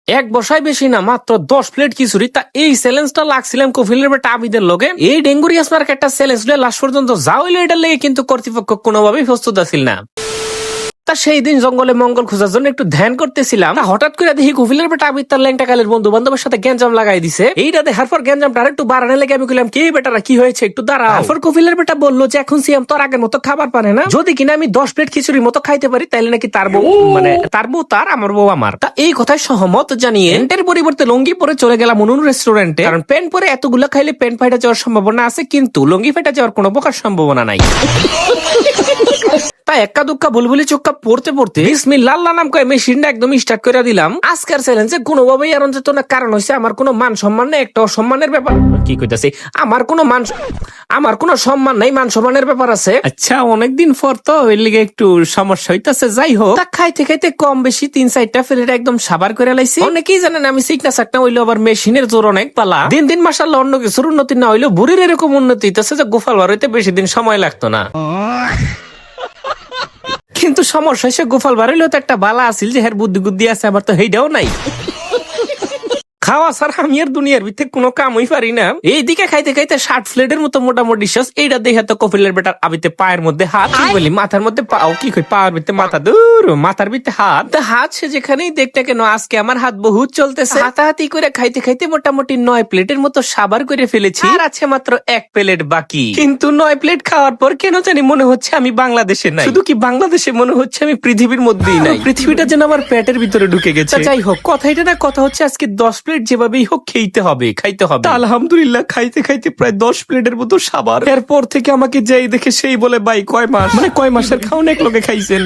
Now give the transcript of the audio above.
এক বসায় বেশি না, মাত্র 10 প্লেট খিচুড়ি। তা এই চ্যালেঞ্জটা লাগছিলাম কফিলের বেটা আবিদের লগে। এই ডেঙ্গুরিয়াস মার্কেটটা চ্যালেঞ্জ লাস্ট পর্যন্ত যা হইলো এটার লেগে কিন্তু কর্তৃপক্ষ কোনোভাবেই প্রস্তুত আছিল না। তা সেই দিন জঙ্গলে মঙ্গল খোঁজার জন্য একটু ধ্যান করতেছিলাম, হঠাৎ করে দেখি কফিলের বেটা আবিদ তার ল্যাংটা কালের বন্ধু বান্ধবের সাথে গ্যাঞ্জাম লাগাই দিছে। এইটা দেখার পর গ্যাঞ্জামটা আরেকটু বাড়ানো লেগে আমি কইলাম, কি বেটারা কি হয়েছে একটু দাঁড়াও। তারপর কফিলের বেটা বললো যে এখন সিয়াম তোর আগের মতো খাবার পারে না, যদি কিনা আমি 10 প্লেট খিচুড়ির মতো খাইতে পারি তাইলে নাকি তার বউ তার আমার বউ আমার। তা এই কথায় সহমত জানিয়ে প্যান্টের পরিবর্তে লুঙ্গি পরে চলে গেলাম অনুন রেস্টুরেন্টে, কারণ প্যান্ট পরে এতগুলো খাইলে প্যান্ট ফাইটা যাওয়ার সম্ভাবনা আছে, কিন্তু লুঙ্গি ফাইটা যাওয়ার কোনো প্রকার সম্ভাবনা নাই। তাই এক্কা দুক্কা বুলবুলি চোক্কা পড়তে পড়তে বিসমিল্লাহ নাম কয়ে মেশিনটা একদম স্টার্ট করে দিলাম। আজকের চ্যালেঞ্জে কোনোভাবেই এরন যেত না, কারণ হচ্ছে আমার কোনো মান সম্মান নেই, একটা অসম্মানের ব্যাপার। কি কইতাছি, আমার কোনো সম্মান নাই, মান সম্মানের ব্যাপার আছে। আচ্ছা, অনেকদিন পর তো এর লিগে একটু সমস্যা হইতাছে। যাই হোক, তা খাইতে খাইতে কম বেশি 3-4টা প্লেট একদম সাবার করে লাইছি। অনেকেই জানেন আমি সিকনা সাকনা হইলো, আবার মেশিনের জোর অনেক পালা। দিন দিন মাশাআল্লাহ অন্য কিছুর উন্নতি না হইলেও বুড়ির এরকম উন্নতি হইতাছে যে গোপাল বার হইতে বেশি দিন সময় লাগতো না। কিন্তু সমস্যা সে গোপাল বাড়িলেও তো একটা বালা আছিল যে হের বুদ্ধি গুদ্ধি আছে, আবার তো হেইটাও নাই। খাওয়া ছাড়া আমি আর দুনিয়ার ভিতরে কোনো কামই পারি না। এইদিকে খাইতে খাইতে 60 প্লেটের মতো মোটামুটি শেষ। এইটা দেখে তো কপিলের বেটার আবিতে পায়ের মধ্যে হাত, বলি মাথার মধ্যে পাও, কি কই পাওয়ার ভিতরে মাথা, দূর মাথার ভিতরে হাত সে যেখানেই দেখতে কেন আজকে আমার হাত বহুত চলতেছে। হাতাহাতি করে খাইতে খাইতে মোটামুটি 9 প্লেটের মতো সাবার করে ফেলেছি, আর আছে মাত্র 1 প্লেট বাকি। কিন্তু 9 প্লেট খাওয়ার পর কেন জানি মনে হচ্ছে আমি বাংলাদেশে নাই। শুধু কি বাংলাদেশে, মনে হচ্ছে আমি পৃথিবীর মধ্যেই নাই। পৃথিবীটা যেন আমার পেটের ভিতরে ঢুকে গেছে। যাই হোক, কথা এটা না, কথা হচ্ছে আজকে 10 প্লেট যেভাবেই হোক খাইতে হবে। আলহামদুলিল্লাহ খাইতে খাইতে প্রায় 10 প্লেটের মতো সাবার। এরপর থেকে আমাকে যেই দেখে সেই বলে, ভাই কয় মাস, মানে কয় মাসের খাওন এক লোকে খাইছেন।